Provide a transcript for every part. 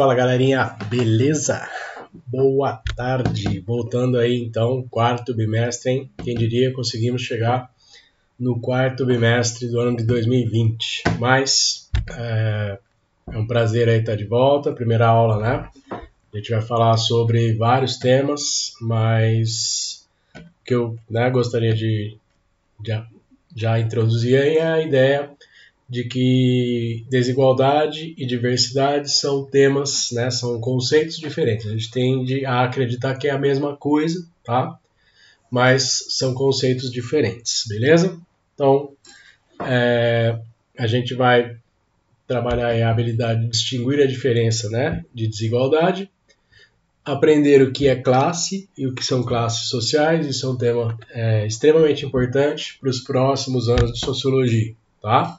Fala galerinha, beleza? Boa tarde, voltando aí então, quarto bimestre, hein? Quem diria conseguimos chegar no quarto bimestre do ano de 2020, mas é um prazer aí estar de volta, primeira aula, né? A gente vai falar sobre vários temas, mas o que eu gostaria de já introduzir aí é a ideia de que desigualdade e diversidade são temas, né, são conceitos diferentes. A gente tende a acreditar que é a mesma coisa, tá? Mas são conceitos diferentes, beleza? Então, a gente vai trabalhar a habilidade de distinguir a diferença, né, de desigualdade, aprender o que é classe e o que são classes sociais. Isso é um tema extremamente importante para os próximos anos de sociologia, tá?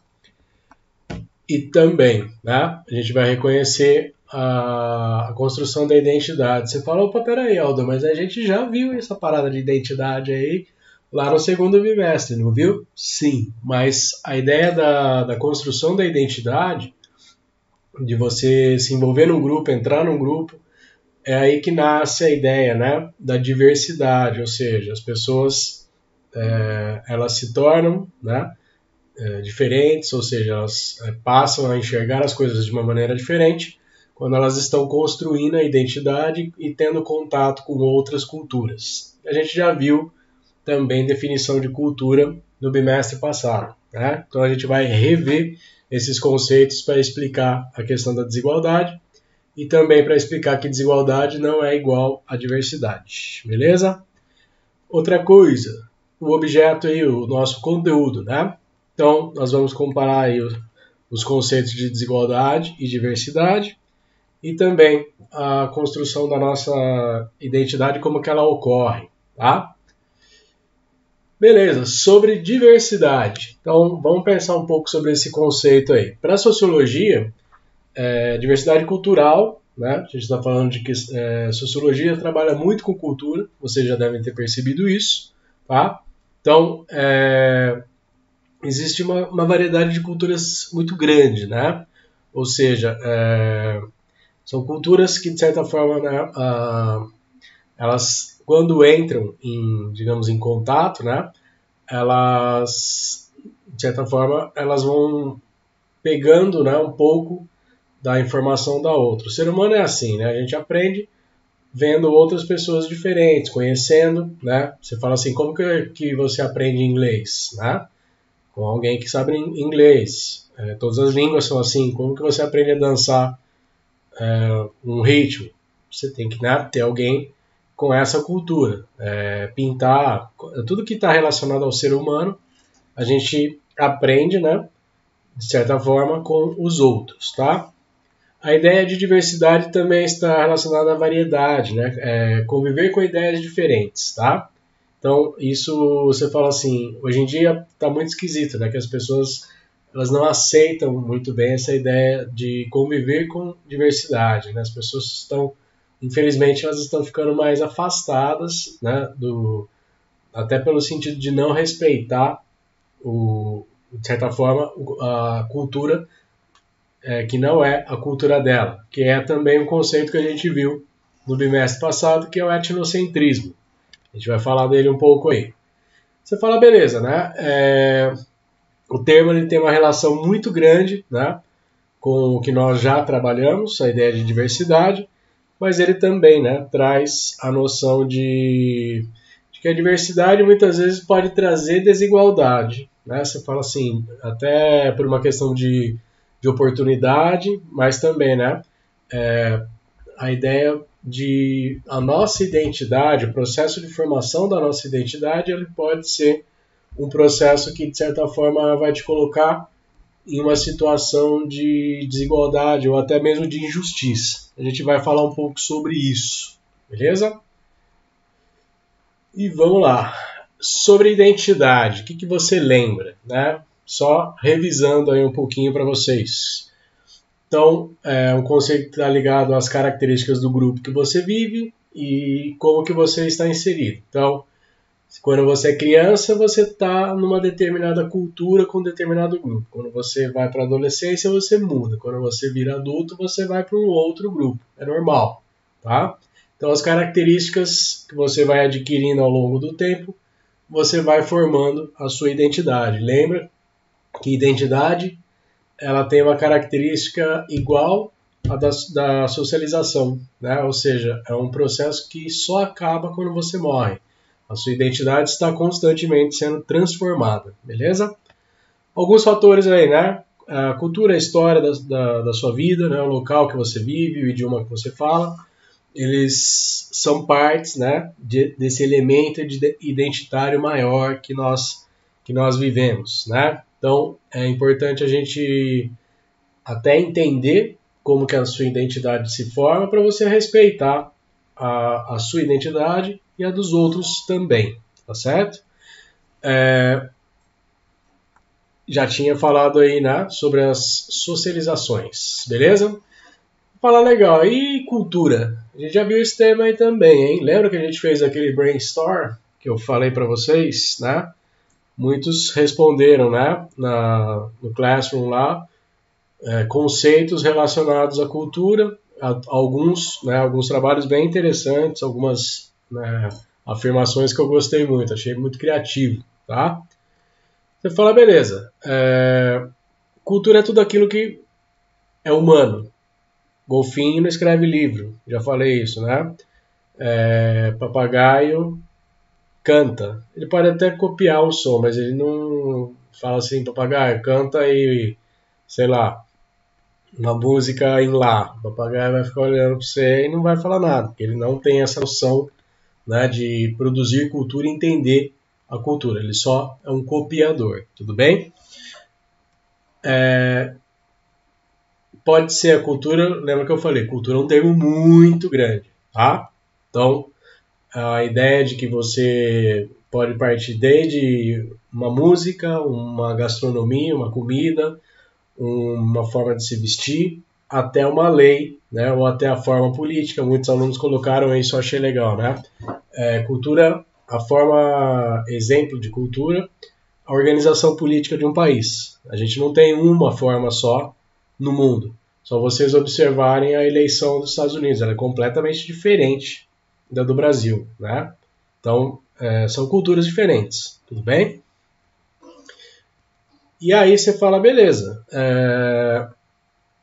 E também, né, a gente vai reconhecer a construção da identidade. Você fala, opa, peraí, Aldo, mas a gente já viu essa parada de identidade aí lá no segundo bimestre, não viu? Sim, mas a ideia da construção da identidade, de você se envolver num grupo, entrar num grupo, é aí que nasce a ideia, né, da diversidade, ou seja, as pessoas elas se tornam, né, diferentes, ou seja, elas passam a enxergar as coisas de uma maneira diferente quando elas estão construindo a identidade e tendo contato com outras culturas. A gente já viu também definição de cultura no bimestre passado, né? Então a gente vai rever esses conceitos para explicar a questão da desigualdade e também para explicar que desigualdade não é igual a diversidade, beleza? Outra coisa, o objeto aí, o nosso conteúdo, né? Então, nós vamos comparar aí os conceitos de desigualdade e diversidade e também a construção da nossa identidade, como que ela ocorre, tá? Beleza, sobre diversidade. Então, vamos pensar um pouco sobre esse conceito aí. Para a sociologia, diversidade cultural, né? A gente está falando de que sociologia trabalha muito com cultura, vocês já devem ter percebido isso, tá? Então, existe uma variedade de culturas muito grande, né? Ou seja, são culturas que, de certa forma, né, elas, quando entram em, digamos, em contato, né, elas, de certa forma, elas vão pegando, né, um pouco da informação da outra. O ser humano é assim, né? A gente aprende vendo outras pessoas diferentes, conhecendo, né? Você fala assim, como que você aprende inglês, né? Com alguém que sabe inglês. Todas as línguas são assim. Como que você aprende a dançar um ritmo? Você tem que, né, ter alguém com essa cultura. Pintar, tudo que está relacionado ao ser humano, a gente aprende, né, de certa forma, com os outros, tá? A ideia de diversidade também está relacionada à variedade, né? Conviver com ideias diferentes, tá? Então, isso você fala assim, hoje em dia está muito esquisito, né? Que as pessoas elas não aceitam muito bem essa ideia de conviver com diversidade, né? As pessoas estão, infelizmente, elas estão ficando mais afastadas, né? Até pelo sentido de não respeitar, de certa forma, a cultura que não é a cultura dela, que é também um conceito que a gente viu no bimestre passado, que é o etnocentrismo. A gente vai falar dele um pouco aí. Você fala, beleza, né? O termo ele tem uma relação muito grande, né, com o que nós já trabalhamos, a ideia de diversidade, mas ele também, né, traz a noção de que a diversidade muitas vezes pode trazer desigualdade, né? Você fala assim, até por uma questão de oportunidade, mas também, né, a ideia de a nossa identidade, o processo de formação da nossa identidade, ele pode ser um processo que, de certa forma, vai te colocar em uma situação de desigualdade ou até mesmo de injustiça. A gente vai falar um pouco sobre isso, beleza? E vamos lá. Sobre identidade, o que você lembra, né? Só revisando aí um pouquinho para vocês. Então, um conceito que está ligado às características do grupo que você vive e como que você está inserido. Então, Quando você é criança, você está numa determinada cultura com um determinado grupo. Quando você vai para a adolescência, você muda. Quando você vira adulto, você vai para um outro grupo. É normal, tá? Então, as características que você vai adquirindo ao longo do tempo, você vai formando a sua identidade. Lembra que identidade ela tem uma característica igual à da socialização, né? Ou seja, é um processo que só acaba quando você morre. A sua identidade está constantemente sendo transformada, beleza? Alguns fatores aí, né? A cultura, a história da sua vida, né? O local que você vive, o idioma que você fala, eles são partes, né? Desse elemento identitário maior que nós vivemos, né? Então, é importante a gente até entender como que a sua identidade se forma para você respeitar a sua identidade e a dos outros também, tá certo? Já tinha falado aí, né, sobre as socializações, beleza? Falar legal, e cultura? A gente já viu esse tema aí também, hein? Lembra que a gente fez aquele brainstorm que eu falei para vocês, né? Muitos responderam, né, no Classroom lá, conceitos relacionados à cultura, alguns trabalhos bem interessantes, algumas, né, afirmações que eu gostei muito, achei muito criativo, tá? Você fala, beleza, cultura é tudo aquilo que é humano. Golfinho não escreve livro, já falei isso, né? Papagaio canta. Ele pode até copiar o som, mas ele não fala assim, papagaio, canta e, sei lá, uma música em lá. O papagaio vai ficar olhando para você e não vai falar nada, porque ele não tem essa noção, né, de produzir cultura e entender a cultura. Ele só é um copiador, tudo bem? Pode ser a cultura, lembra que eu falei, cultura é um termo muito grande, tá? Então, a ideia de que você pode partir desde uma música, uma gastronomia, uma comida, uma forma de se vestir, até uma lei, né, ou até a forma política. Muitos alunos colocaram isso, eu achei legal, né? Cultura, a forma, exemplo de cultura, a organização política de um país. A gente não tem uma forma só no mundo. Só vocês observarem a eleição dos Estados Unidos, ela é completamente diferente da do Brasil, né? Então, são culturas diferentes, tudo bem? E aí você fala, beleza,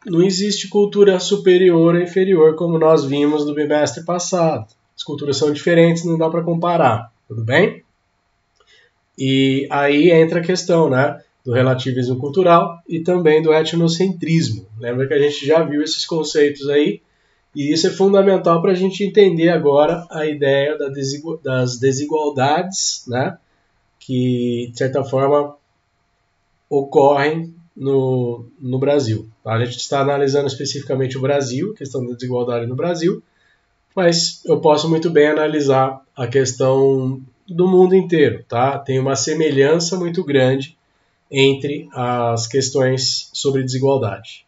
não existe cultura superior ou inferior como nós vimos no bimestre passado. As culturas são diferentes, não dá para comparar, tudo bem? E aí entra a questão, né, do relativismo cultural e também do etnocentrismo. Lembra que a gente já viu esses conceitos aí, e isso é fundamental para a gente entender agora a ideia das desigualdades, né, que, de certa forma, ocorrem no Brasil. A gente está analisando especificamente o Brasil, a questão da desigualdade no Brasil, mas eu posso muito bem analisar a questão do mundo inteiro, tá? Tem uma semelhança muito grande entre as questões sobre desigualdade.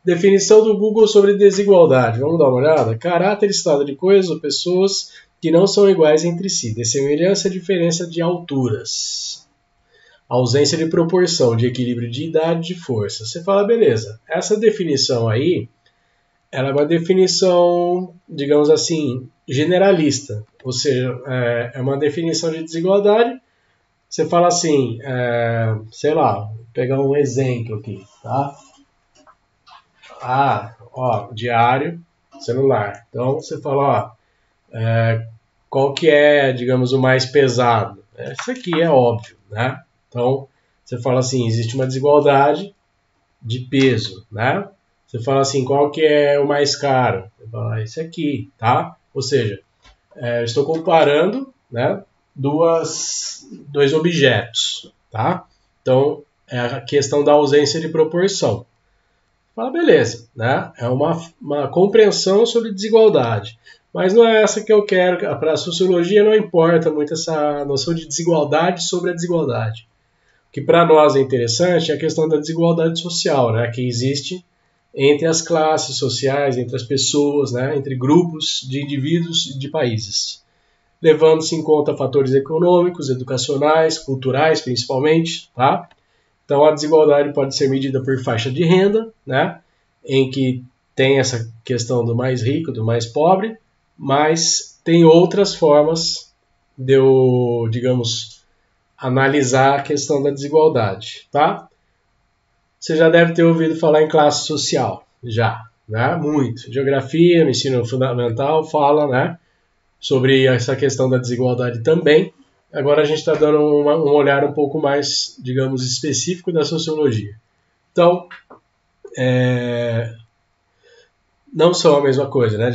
Definição do Google sobre desigualdade. Vamos dar uma olhada? Caráter, estado de coisas ou pessoas que não são iguais entre si. Dessemelhança, diferença de alturas. Ausência de proporção, de equilíbrio de idade, de força. Você fala, beleza, essa definição aí, ela é uma definição, digamos assim, generalista. Ou seja, é uma definição de desigualdade. Você fala assim, sei lá, vou pegar um exemplo aqui, tá? Diário, celular. Então, você fala, qual que é, digamos, o mais pesado? Esse aqui é óbvio, né? Então, você fala assim, existe uma desigualdade de peso, né? Você fala assim, qual que é o mais caro? Você fala, esse aqui, tá? Ou seja, eu estou comparando, né, dois objetos, tá? Então, é a questão da ausência de proporção. Fala, beleza, né? É uma compreensão sobre desigualdade. Mas não é essa que eu quero. Para a sociologia não importa muito essa noção de desigualdade sobre a desigualdade. O que para nós é interessante é a questão da desigualdade social, né? Que existe entre as classes sociais, entre as pessoas, né? Entre grupos de indivíduos e de países. levando-se em conta fatores econômicos, educacionais, culturais principalmente, tá? Então a desigualdade pode ser medida por faixa de renda, né? Em que tem essa questão do mais rico, do mais pobre, mas tem outras formas de eu, digamos, analisar a questão da desigualdade, tá? Você já deve ter ouvido falar em classe social, já, né? Muito. Geografia, no ensino fundamental, fala, né, sobre essa questão da desigualdade também. Agora a gente está dando um olhar um pouco mais, digamos, específico da sociologia. Então, não são a mesma coisa, né?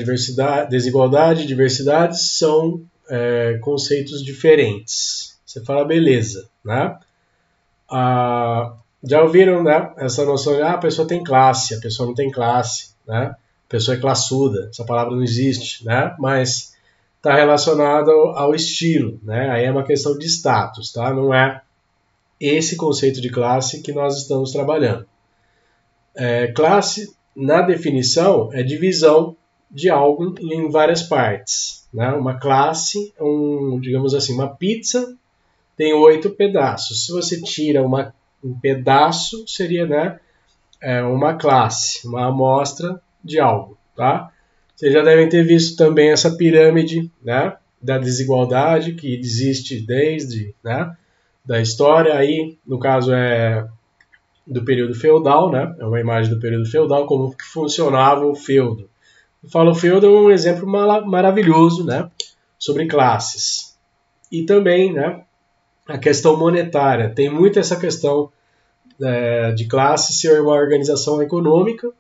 Desigualdade e diversidade são conceitos diferentes. Você fala, beleza, né? Já ouviram, né, essa noção de a pessoa tem classe, a pessoa não tem classe, né? A pessoa é classuda, essa palavra não existe, né? Mas está relacionado ao estilo, né? Aí é uma questão de status, tá? Não é esse conceito de classe que nós estamos trabalhando. Classe, na definição, é divisão de algo em várias partes, né? Uma classe, digamos assim, uma pizza tem 8 pedaços. Se você tira um pedaço, seria, né, uma classe, uma amostra de algo, tá? Vocês já devem ter visto também essa pirâmide, né, da desigualdade que existe desde, né, da história. Aí, no caso, é do período feudal, né? É uma imagem do período feudal, como que funcionava o feudo. Eu falo feudo é um exemplo maravilhoso, né, sobre classes. E também, né, a questão monetária. Tem muito essa questão de classe ser uma organização econômica,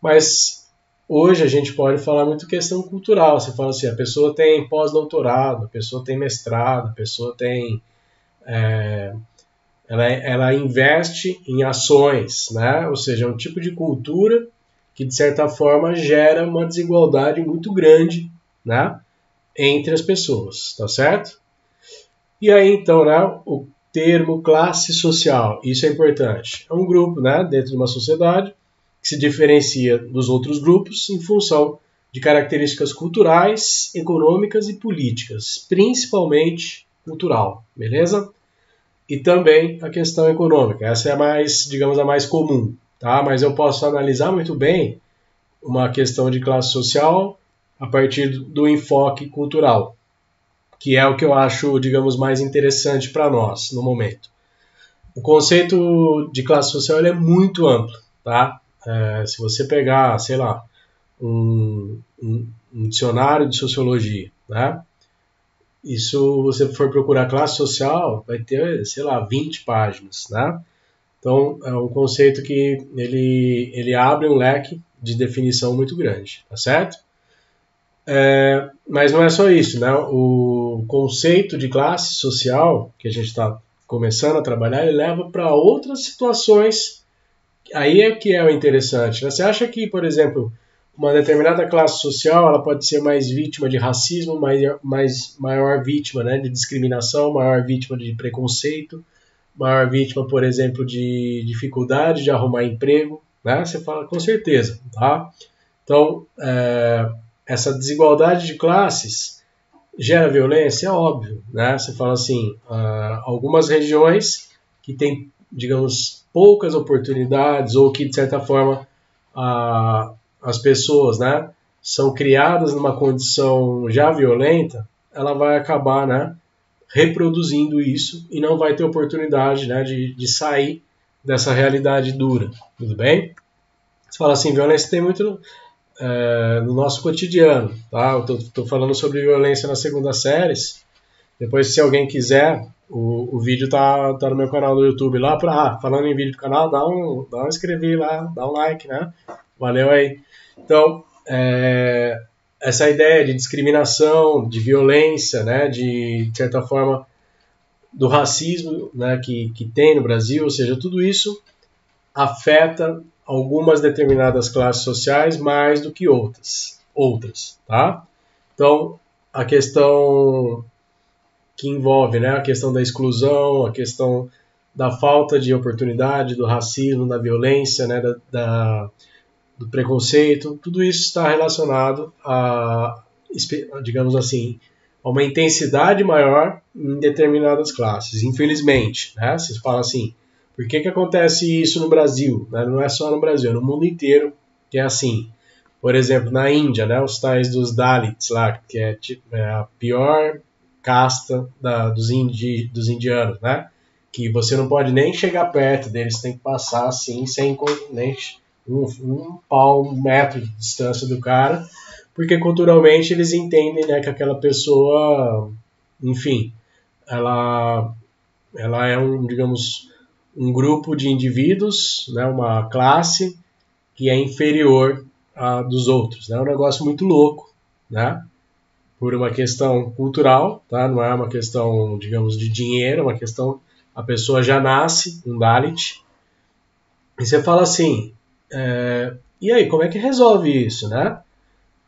mas hoje a gente pode falar muito questão cultural. Você fala assim, a pessoa tem pós-doutorado, a pessoa tem mestrado, a pessoa tem... ela investe em ações, né? Ou seja, é um tipo de cultura que, de certa forma, gera uma desigualdade muito grande, né, entre as pessoas, tá certo? E aí, então, né, o termo classe social, isso é importante. É um grupo, né, dentro de uma sociedade que se diferencia dos outros grupos em função de características culturais, econômicas e políticas, principalmente cultural, beleza? E também a questão econômica, essa é a mais, digamos, a mais comum, tá? Mas eu posso analisar muito bem uma questão de classe social a partir do enfoque cultural, que é o que eu acho, digamos, mais interessante para nós no momento. O conceito de classe social ele é muito amplo, tá? Se você pegar, sei lá, um dicionário de sociologia, né? Isso, você for procurar classe social, vai ter, sei lá, 20 páginas, né? Então, é um conceito que ele abre um leque de definição muito grande, tá certo? Mas não é só isso, né? O conceito de classe social que a gente está começando a trabalhar, ele leva para outras situações. Aí é que é o interessante, né? Você acha que, por exemplo, uma determinada classe social ela pode ser mais vítima de racismo, maior vítima, né, de discriminação, maior vítima de preconceito, maior vítima, por exemplo, de dificuldade de arrumar emprego, né? Você fala com certeza, tá? Então, essa desigualdade de classes gera violência, é óbvio, né? Você fala assim, algumas regiões que têm, digamos, poucas oportunidades ou que, de certa forma, as pessoas, né, são criadas numa condição já violenta, ela vai acabar, né, reproduzindo isso e não vai ter oportunidade, né, de sair dessa realidade dura, tudo bem? Você fala assim, violência tem muito no nosso cotidiano, tá? Eu tô falando sobre violência nas segundas séries. Depois, se alguém quiser, o vídeo tá no meu canal do YouTube lá. Falando em vídeo do canal, dá um inscrever lá, dá um like, né? Valeu aí. Então, essa ideia de discriminação, de violência, né? De certa forma, do racismo, né? Que tem no Brasil, ou seja, tudo isso afeta algumas determinadas classes sociais mais do que outras, tá? Então, a questão que envolve, né, a questão da exclusão, a questão da falta de oportunidade, do racismo, da violência, né, do preconceito, tudo isso está relacionado a, digamos assim, uma intensidade maior em determinadas classes, infelizmente, né? Você fala assim, por que acontece isso no Brasil? Né? Não é só no Brasil, é no mundo inteiro que é assim. Por exemplo, na Índia, né, os tais dos Dalits lá, que é a pior casta dos indianos, né? Que você não pode nem chegar perto deles, tem que passar assim, sem nem um metro de distância do cara, porque culturalmente eles entendem, né, que aquela pessoa, enfim, ela é digamos, um grupo de indivíduos, né, uma classe que é inferior a dos outros. Né? É um negócio muito louco, né? Por uma questão cultural, tá? Não é uma questão, digamos, de dinheiro, é uma questão, a pessoa já nasce um Dalit, e você fala assim, e aí, como é que resolve isso, né?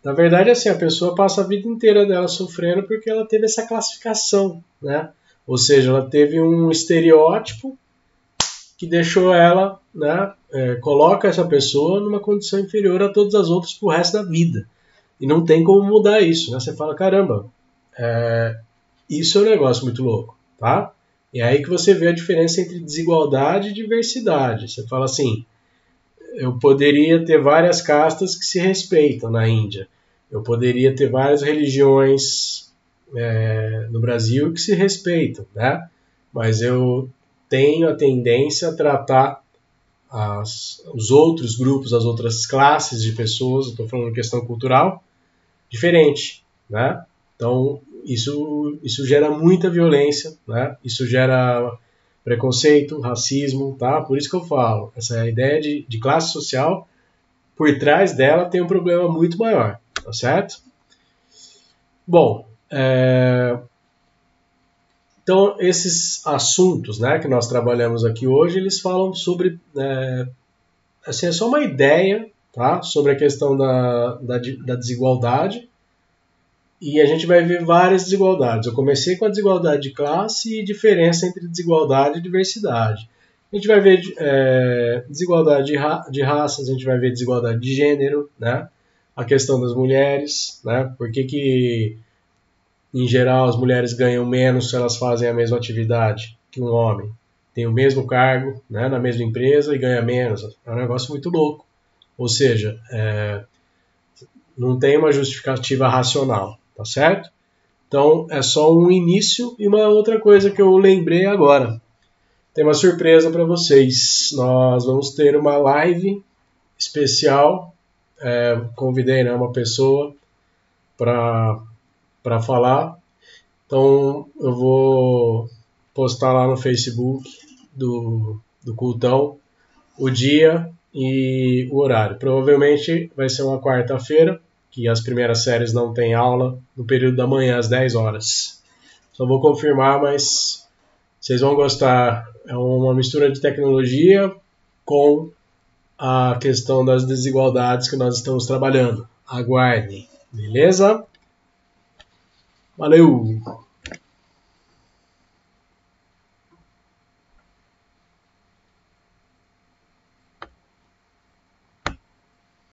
Na verdade, assim, a pessoa passa a vida inteira dela sofrendo porque ela teve essa classificação, né? Ou seja, ela teve um estereótipo que deixou ela, né, coloca essa pessoa numa condição inferior a todas as outras pro resto da vida. E não tem como mudar isso, né? Você fala, caramba, isso é um negócio muito louco, tá? E é aí que você vê a diferença entre desigualdade e diversidade. Você fala assim, eu poderia ter várias castas que se respeitam na Índia. Eu poderia ter várias religiões no Brasil que se respeitam, né? Mas eu tenho a tendência a tratar os outros grupos, as outras classes de pessoas, estou falando de questão cultural, diferente, né? Então, isso gera muita violência, né? Isso gera preconceito, racismo, tá? Por isso que eu falo, essa ideia de classe social, por trás dela tem um problema muito maior, tá certo? Bom, então esses assuntos, né, que nós trabalhamos aqui hoje, eles falam sobre, assim, é só uma ideia, tá, sobre a questão da desigualdade, e a gente vai ver várias desigualdades. Eu comecei com a desigualdade de classe e diferença entre desigualdade e diversidade. A gente vai ver desigualdade de raças, a gente vai ver desigualdade de gênero, né? A questão das mulheres, né? Por que em geral as mulheres ganham menos se elas fazem a mesma atividade que um homem? Tem o mesmo cargo, né, na mesma empresa e ganha menos. É um negócio muito louco. Ou seja, não tem uma justificativa racional, tá certo? Então é só um início. E uma outra coisa que eu lembrei agora, tem uma surpresa para vocês. Nós vamos ter uma live especial. Convidei, né, uma pessoa para falar. Então eu vou postar lá no Facebook do Cultão o dia e o horário. Provavelmente vai ser uma quarta-feira, que as primeiras séries não têm aula, no período da manhã, às 10 horas. Só vou confirmar, mas vocês vão gostar. É uma mistura de tecnologia com a questão das desigualdades que nós estamos trabalhando. Aguardem, beleza? Valeu!